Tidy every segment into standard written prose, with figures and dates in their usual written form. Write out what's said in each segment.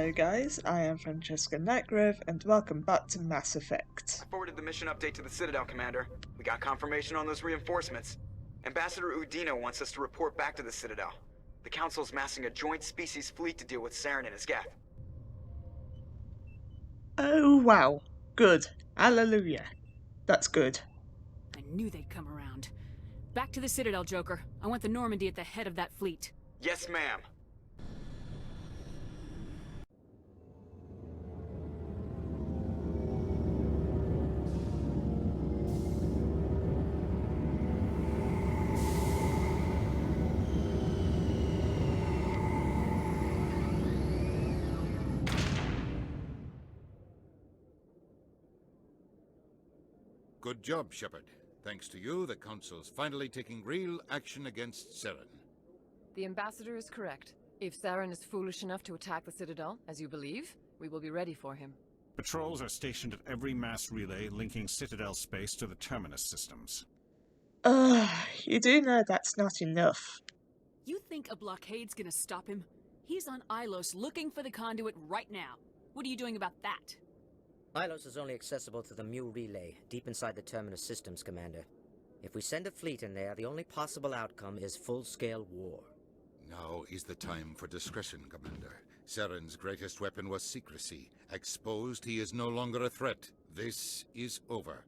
Hello guys, I am Francesca Nightgrove and welcome back to Mass Effect. I forwarded the mission update to the Citadel, Commander. We got confirmation on those reinforcements. Ambassador Udino wants us to report back to the Citadel. The Council's massing a joint species fleet to deal with Saren and his geth. Oh wow, good. Hallelujah. That's good. I knew they'd come around. Back to the Citadel, Joker. I want the Normandy at the head of that fleet. Yes, ma'am. Good job, Shepard. Thanks to you, the Council's finally taking real action against Saren. The Ambassador is correct. If Saren is foolish enough to attack the Citadel, as you believe, we will be ready for him. Patrols are stationed at every mass relay linking Citadel space to the Terminus systems. You do know that's not enough. You think a blockade's gonna stop him? He's on Ilos looking for the conduit right now. What are you doing about that? Ilos is only accessible to the Mu relay, deep inside the Terminus systems, Commander. If we send a fleet in there, the only possible outcome is full-scale war. Now is the time for discretion, Commander. Saren's greatest weapon was secrecy. Exposed, he is no longer a threat. This is over.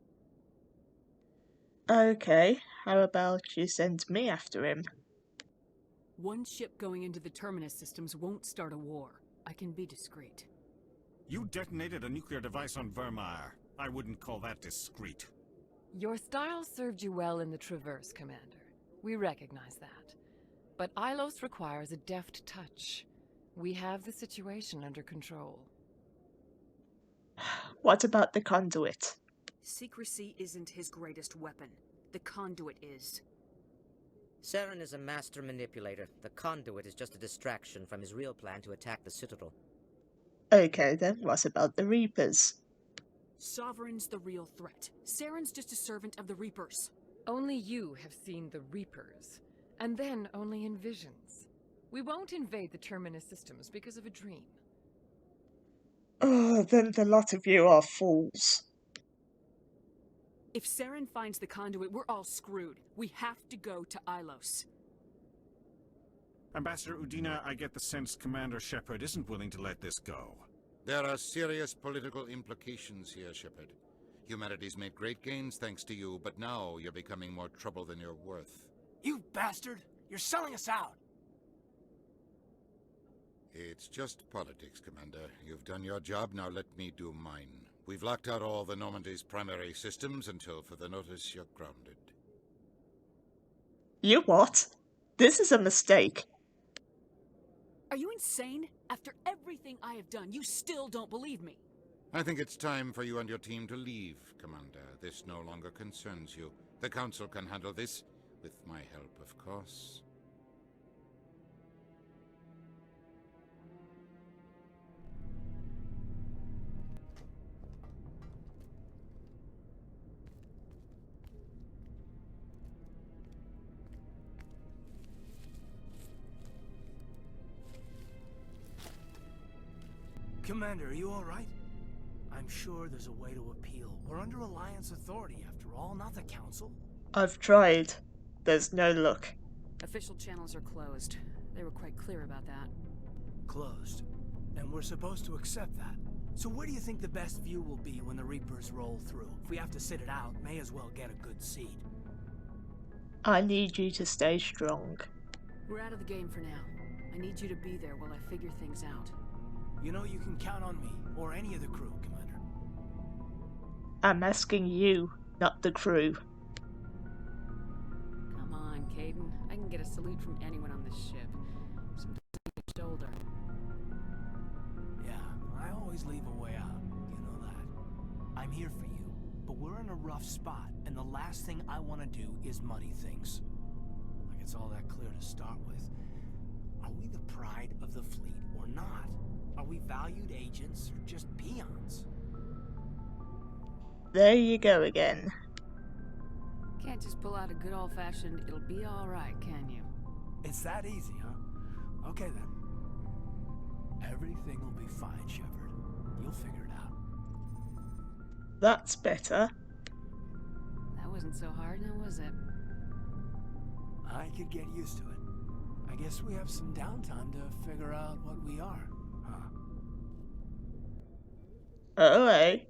Okay, how about you send me after him? One ship going into the Terminus systems won't start a war. I can be discreet. You detonated a nuclear device on Vermeer. I wouldn't call that discreet. Your style served you well in the Traverse, Commander. We recognize that. But Ilos requires a deft touch. We have the situation under control. What about the conduit? Secrecy isn't his greatest weapon. The conduit is. Saren is a master manipulator. The conduit is just a distraction from his real plan to attack the Citadel. Okay then, what about the Reapers? Sovereign's the real threat. Saren's just a servant of the Reapers. Only you have seen the Reapers, and then only in visions. We won't invade the Terminus systems because of a dream. Oh, then the lot of you are fools. If Saren finds the conduit, we're all screwed. We have to go to Ilos. Ambassador Udina, I get the sense Commander Shepard isn't willing to let this go. There are serious political implications here, Shepard. Humanity's made great gains thanks to you, but now you're becoming more trouble than you're worth. You bastard! You're selling us out! It's just politics, Commander. You've done your job, now let me do mine. We've locked out all the Normandy's primary systems until further notice you're grounded. You what? This is a mistake. Are you insane? After everything I have done, you still don't believe me. I think it's time for you and your team to leave, Commander. This no longer concerns you. The Council can handle this, with my help, of course. Commander, are you alright? I'm sure there's a way to appeal. We're under Alliance authority, after all, not the Council. I've tried. There's no luck. Official channels are closed. They were quite clear about that. Closed. And we're supposed to accept that. So where do you think the best view will be when the Reapers roll through? If we have to sit it out, may as well get a good seat. I need you to stay strong. We're out of the game for now. I need you to be there while I figure things out. You know you can count on me, or any of the crew, Commander. I'm asking you, not the crew. Come on, Caden. I can get a salute from anyone on this ship. Some shoulder. Yeah, I always leave a way out. You know that. I'm here for you, but we're in a rough spot, and the last thing I want to do is muddy things. Like it's all that clear to start with. Are we the pride of the fleet or not? Are we valued agents or just peons? There you go again. Can't just pull out a good old-fashioned, it'll be alright, can you? It's that easy, huh? Okay then. Everything will be fine, Shepard. You'll figure it out. That's better. That wasn't so hard, now was it? I could get used to it. I guess we have some downtime to figure out what we are, huh? Oh, hey.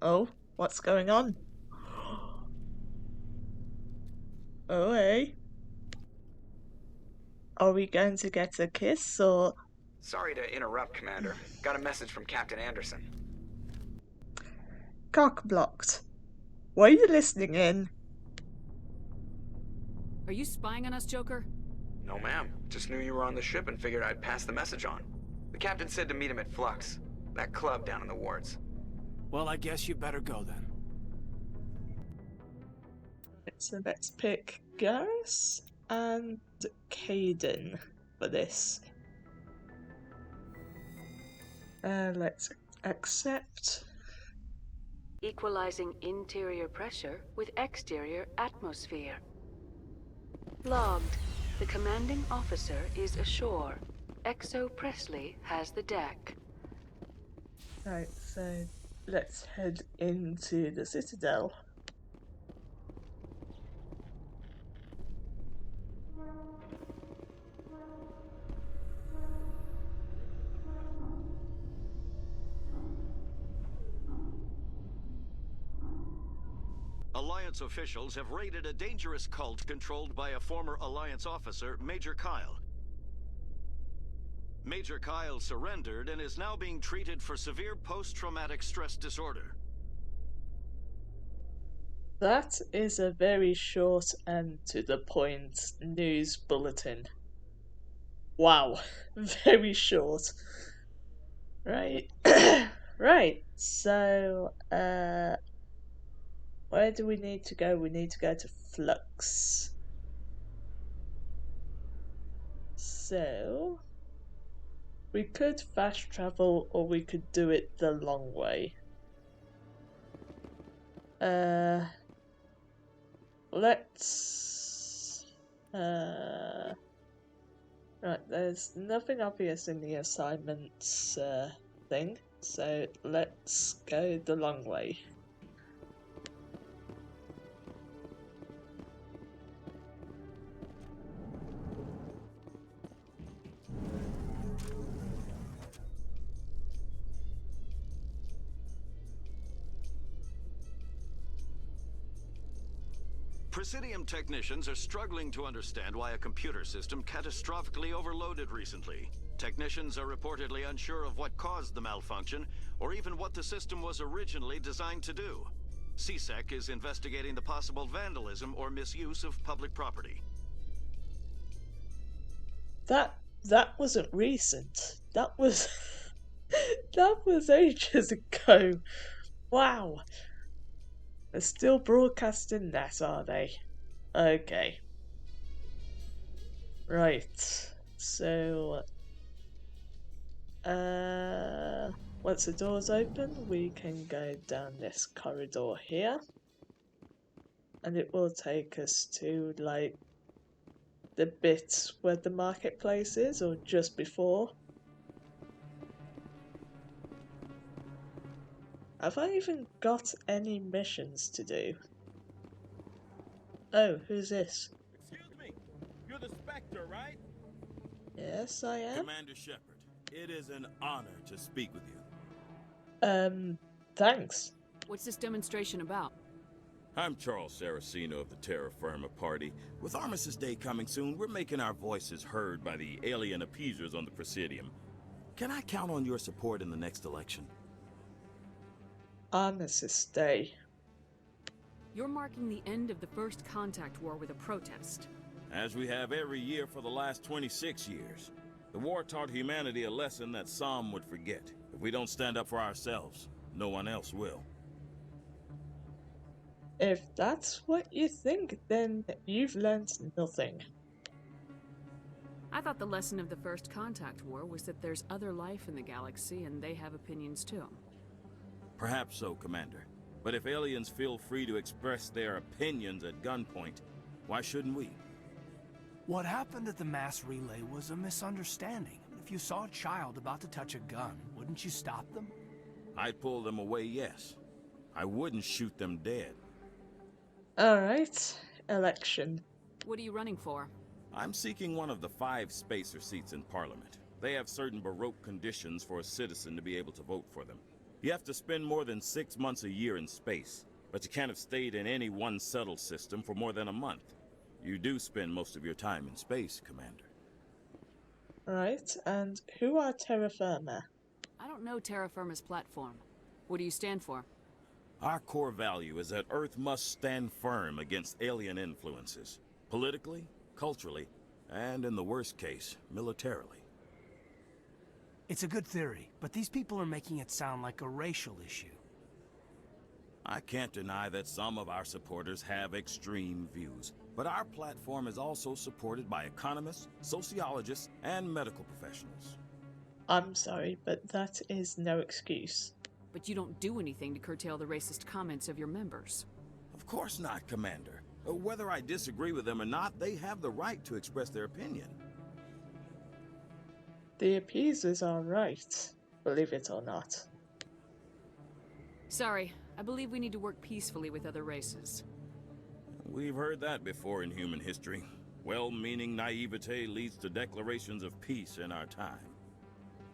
Oh, what's going on? Oh, hey. Are we going to get a kiss, or... Sorry to interrupt, Commander. Got a message from Captain Anderson. Cock blocked. Were you listening in? Are you spying on us, Joker? No, ma'am. Just knew you were on the ship and figured I'd pass the message on. The captain said to meet him at Flux, that club down in the wards. Well, I guess you better go then. So let's pick Garrus and Caden for this. Let's accept. Equalizing interior pressure with exterior atmosphere. Logged. The commanding officer is ashore. Exo Presley has the deck. Right, so let's head into the Citadel. Alliance officials have raided a dangerous cult controlled by a former Alliance officer, Major Kyle. Major Kyle surrendered and is now being treated for severe post-traumatic stress disorder. That is a very short and to the point news bulletin. Wow, very short. Right, right, so, where do we need to go? We need to go to Flux. So, we could fast travel or we could do it the long way. Let's... Right, there's nothing obvious in the assignments thing, so let's go the long way. Presidium technicians are struggling to understand why a computer system catastrophically overloaded recently. Technicians are reportedly unsure of what caused the malfunction, or even what the system was originally designed to do. CSEC is investigating the possible vandalism or misuse of public property. That wasn't recent. That was that was ages ago. Wow. They're still broadcasting that, are they? Okay. Right. So once the door's open, we can go down this corridor here. And it will take us to, like, the bit where the marketplace is, or just before. Have I even got any missions to do? Oh, who's this? Excuse me, you're the Spectre, right? Yes, I am. Commander Shepard, it is an honor to speak with you. Thanks. What's this demonstration about? I'm Charles Saraceno of the Terra Firma Party. With Armistice Day coming soon, we're making our voices heard by the alien appeasers on the Presidium. Can I count on your support in the next election? Armistice Day. You're marking the end of the first contact war with a protest. As we have every year for the last 26 years. The war taught humanity a lesson that some would forget. If we don't stand up for ourselves, no one else will. If that's what you think, then you've learned nothing. I thought the lesson of the first contact war was that there's other life in the galaxy and they have opinions too. Perhaps so, Commander. But if aliens feel free to express their opinions at gunpoint, why shouldn't we? What happened at the mass relay was a misunderstanding. If you saw a child about to touch a gun, wouldn't you stop them? I'd pull them away, yes. I wouldn't shoot them dead. Alright, election. What are you running for? I'm seeking one of the 5 spacer seats in Parliament. They have certain Baroque conditions for a citizen to be able to vote for them. You have to spend more than 6 months a year in space, but you can't have stayed in any one settled system for more than a month. You do spend most of your time in space, Commander. Right, and who are Terra Firma? I don't know Terra Firma's platform. What do you stand for? Our core value is that Earth must stand firm against alien influences. Politically, culturally, and in the worst case, militarily. It's a good theory, but these people are making it sound like a racial issue. I can't deny that some of our supporters have extreme views, but our platform is also supported by economists, sociologists, and medical professionals. I'm sorry, but that is no excuse. But you don't do anything to curtail the racist comments of your members. Of course not, Commander. Whether I disagree with them or not, they have the right to express their opinion. The appeasers are right, believe it or not. Sorry, I believe we need to work peacefully with other races. We've heard that before in human history. Well-meaning naivete leads to declarations of peace in our time.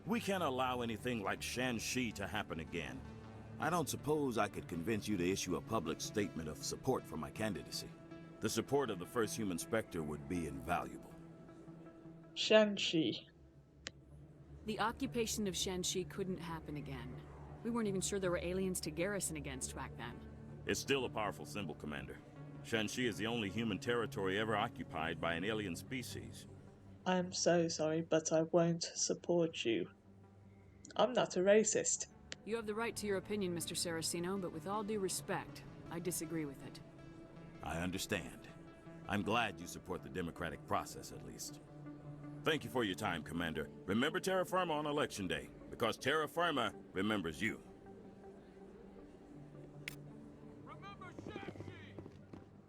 We can't allow anything like Shanxi to happen again. I don't suppose I could convince you to issue a public statement of support for my candidacy. The support of the first human Spectre would be invaluable. Shanxi. The occupation of Shanxi couldn't happen again. We weren't even sure there were aliens to garrison against back then. It's still a powerful symbol, Commander. Shanxi is the only human territory ever occupied by an alien species. I'm so sorry, but I won't support you. I'm not a racist. You have the right to your opinion, Mr. Saraceno, but with all due respect, I disagree with it. I understand. I'm glad you support the democratic process, at least. Thank you for your time, Commander. Remember Terra Firma on Election Day, because Terra Firma remembers you.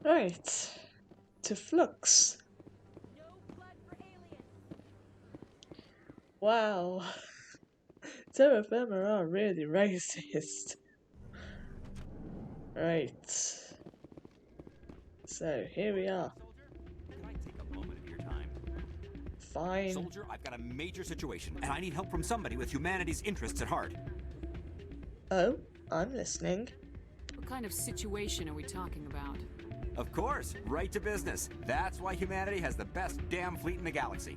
Right. To Flux. Wow. Terra Firma are really racist. Right. So, here we are. Can I take a moment of your time? Fine. Soldier, I've got a major situation, and I need help from somebody with humanity's interests at heart. Oh, I'm listening. What kind of situation are we talking about? Of course, right to business. That's why humanity has the best damn fleet in the galaxy.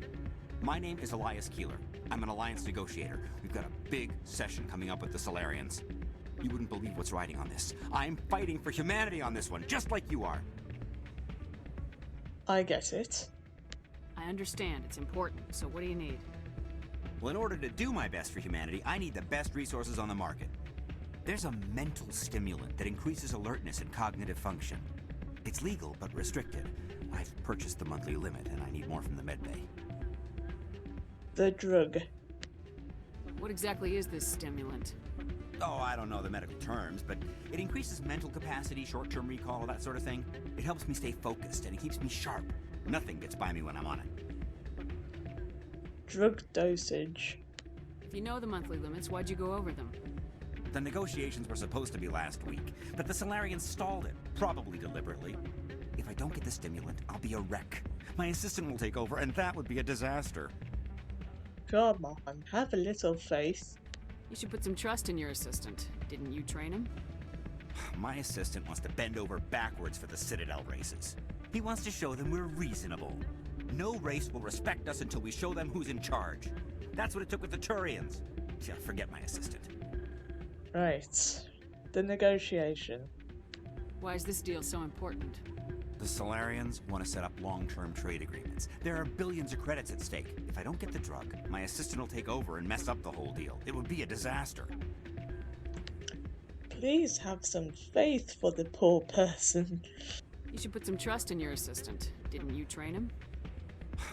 My name is Elias Keeler. I'm an alliance negotiator. We've got a big session coming up with the Solarians. You wouldn't believe what's riding on this. I'm fighting for humanity on this one, just like you are. I get it. I understand, it's important, so what do you need? Well, in order to do my best for humanity, I need the best resources on the market. There's a mental stimulant that increases alertness and cognitive function. It's legal, but restricted. I've purchased the monthly limit, and I need more from the medbay. The drug. What exactly is this stimulant? Oh, I don't know the medical terms, but it increases mental capacity, short-term recall, that sort of thing. It helps me stay focused, and it keeps me sharp. Nothing gets by me when I'm on it. Drug dosage. If you know the monthly limits, why'd you go over them? The negotiations were supposed to be last week, but the Solarians stalled it, probably deliberately. If I don't get the stimulant, I'll be a wreck. My assistant will take over, and that would be a disaster. Come on, have a little faith. You should put some trust in your assistant. Didn't you train him? My assistant wants to bend over backwards for the Citadel races. He wants to show them we're reasonable. No race will respect us until we show them who's in charge. That's what it took with the Turians. Yeah, forget my assistant. Right. The negotiation. Why is this deal so important? The Solarians want to set up long-term trade agreements. There are billions of credits at stake. If I don't get the drug, my assistant will take over and mess up the whole deal. It would be a disaster. Please have some faith for the poor person. You should put some trust in your assistant. Didn't you train him?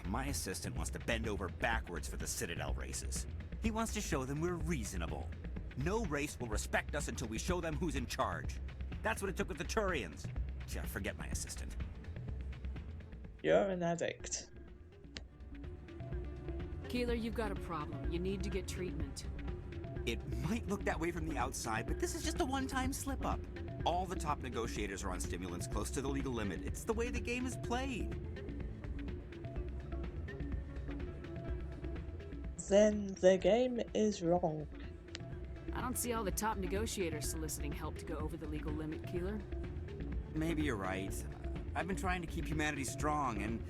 My assistant wants to bend over backwards for the Citadel races. He wants to show them we're reasonable. No race will respect us until we show them who's in charge. That's what it took with the Turians. Yeah, forget my assistant. You're an addict. Keeler, you've got a problem. You need to get treatment. It might look that way from the outside, but this is just a one-time slip-up. All the top negotiators are on stimulants close to the legal limit. It's the way the game is played. Then the game is wrong. I don't see all the top negotiators soliciting help to go over the legal limit, Keeler. Maybe you're right. I've been trying to keep humanity strong, and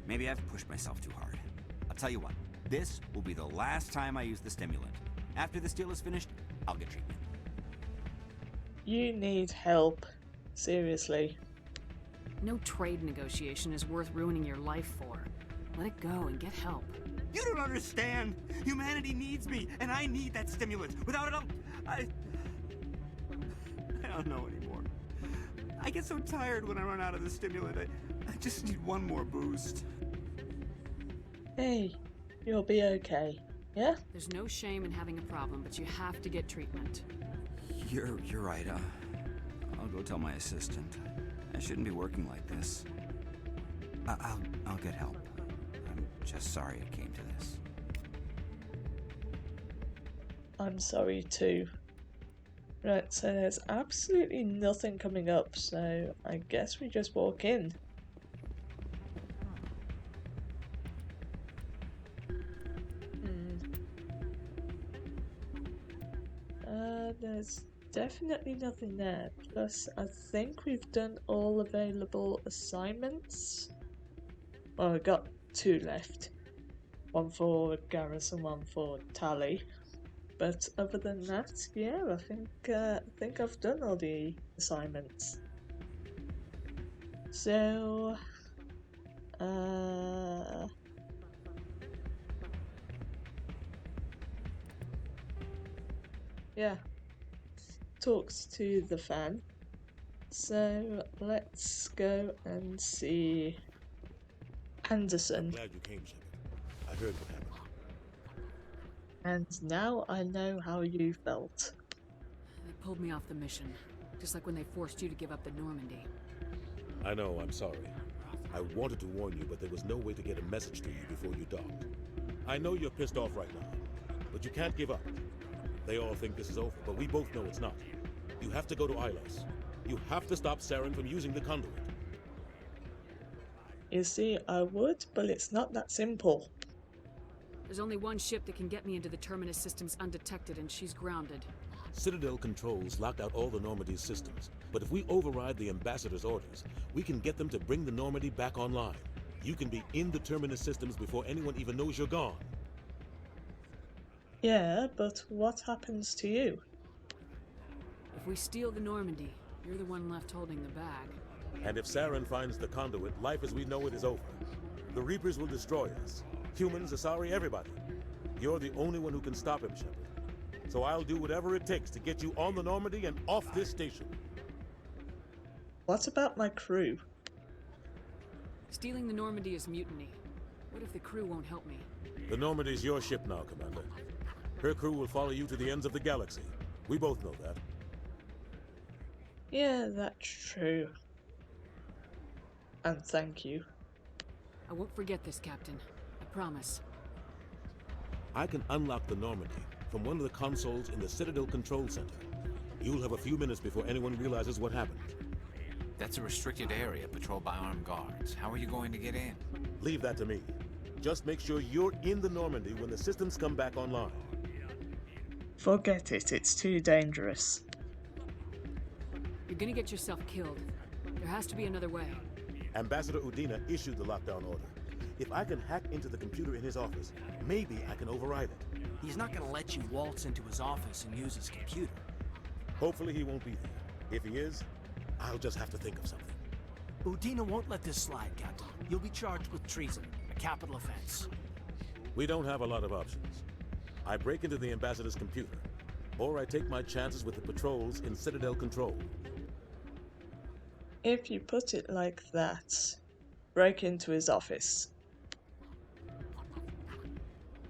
maybe I've pushed myself too hard. I'll tell you what, this will be the last time I use the stimulant. After this deal is finished, I'll get treatment. You need help. Seriously. No trade negotiation is worth ruining your life for. Let it go and get help. You don't understand! Humanity needs me, and I need that stimulant. Without it, I don't know anymore. I get so tired when I run out of the stimulant. I just need one more boost. Hey, you'll be okay, yeah? There's no shame in having a problem, but you have to get treatment. You're right. I'll go tell my assistant. I shouldn't be working like this. I'll get help. I'm just sorry it came to this. I'm sorry too. Right, so there's absolutely nothing coming up, so I guess we just walk in. There's definitely nothing there. Plus, I think we've done all available assignments. Well, we've got 2 left. One for Garrus and one for Tally. But other than that, yeah, I think I've done all the assignments. So, yeah, talks to the fan. So let's go and see Anderson. I'm glad you came, Shepard. I heard what happened. And now I know how you felt. They pulled me off the mission, just like when they forced you to give up the Normandy. I know, I'm sorry. I wanted to warn you, but there was no way to get a message to you before you docked. I know you're pissed off right now, but you can't give up. They all think this is over, but we both know it's not. You have to go to Ilos. You have to stop Saren from using the conduit. You see, I would, but it's not that simple. There's only one ship that can get me into the Terminus systems undetected, and she's grounded. Citadel controls locked out all the Normandy's systems, but if we override the Ambassador's orders, we can get them to bring the Normandy back online. You can be in the Terminus systems before anyone even knows you're gone. Yeah, but what happens to you? If we steal the Normandy, you're the one left holding the bag. And if Saren finds the conduit, life as we know it is over. The Reapers will destroy us. Humans, Asari, everybody. You're the only one who can stop him, Shepard. So I'll do whatever it takes to get you on the Normandy and off this station. What about my crew? Stealing the Normandy is mutiny. What if the crew won't help me? The Normandy's your ship now, Commander. Her crew will follow you to the ends of the galaxy. We both know that. Yeah, that's true. And thank you. I won't forget this, Captain. I promise. I can unlock the Normandy from one of the consoles in the Citadel Control Center. You'll have a few minutes before anyone realizes what happened. That's a restricted area patrolled by armed guards. How are you going to get in? Leave that to me. Just make sure you're in the Normandy when the systems come back online. Forget it, it's too dangerous. You're gonna get yourself killed. There has to be another way. Ambassador Udina issued the lockdown order. If I can hack into the computer in his office, maybe I can override it. He's not gonna let you waltz into his office and use his computer. Hopefully he won't be there. If he is, I'll just have to think of something. Udina won't let this slide, Captain. You'll be charged with treason, a capital offense. We don't have a lot of options. I break into the Ambassador's computer, or I take my chances with the patrols in Citadel Control. If you put it like that, break into his office.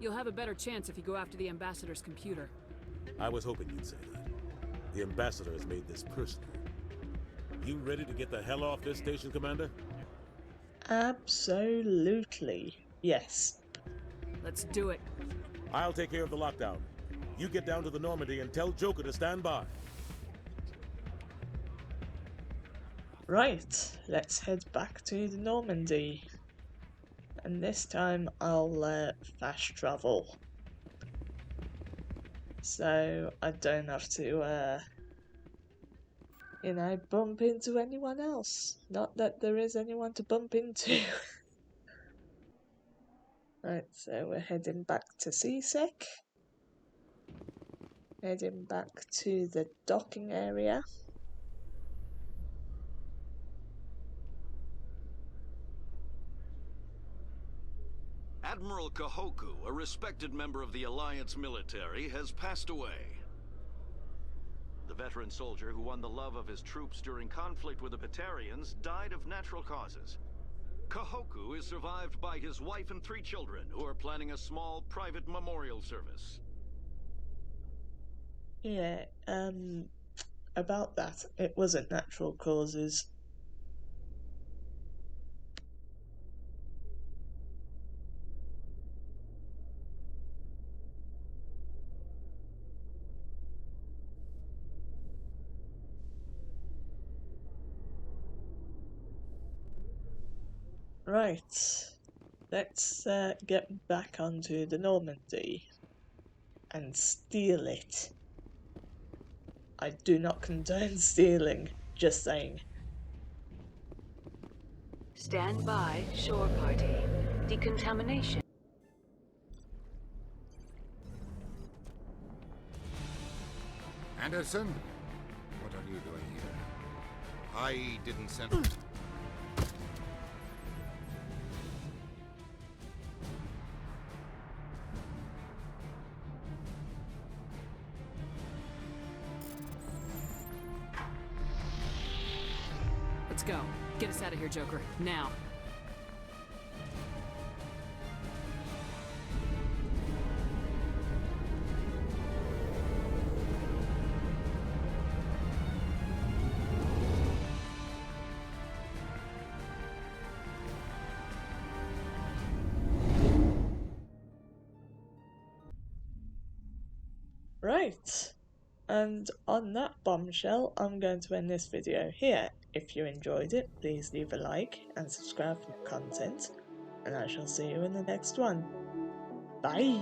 You'll have a better chance if you go after the Ambassador's computer. I was hoping you'd say that. The Ambassador has made this personal. You ready to get the hell off this station, Commander? Absolutely, yes. Let's do it. I'll take care of the lockdown. You get down to the Normandy and tell Joker to stand by. Right, let's head back to the Normandy. And this time I'll fast travel. So I don't have to, you know, bump into anyone else. Not that there is anyone to bump into. Right, so we're heading back to CSEC. Heading back to the docking area. Admiral Kahoku, a respected member of the Alliance military, has passed away. The veteran soldier who won the love of his troops during conflict with the Batarians died of natural causes. Kahoku is survived by his wife and 3 children, who are planning a small private memorial service. Yeah, about that, it wasn't natural causes. Right, let's get back onto the Normandy and steal it. I do not condone stealing, just saying. Stand by, shore party. Decontamination. Anderson? What are you doing here? I didn't send... Let's go. Get us out of here, Joker. Now. Right, and on that bombshell, I'm going to end this video here. If you enjoyed it, please leave a like and subscribe for more content, and I shall see you in the next one. Bye!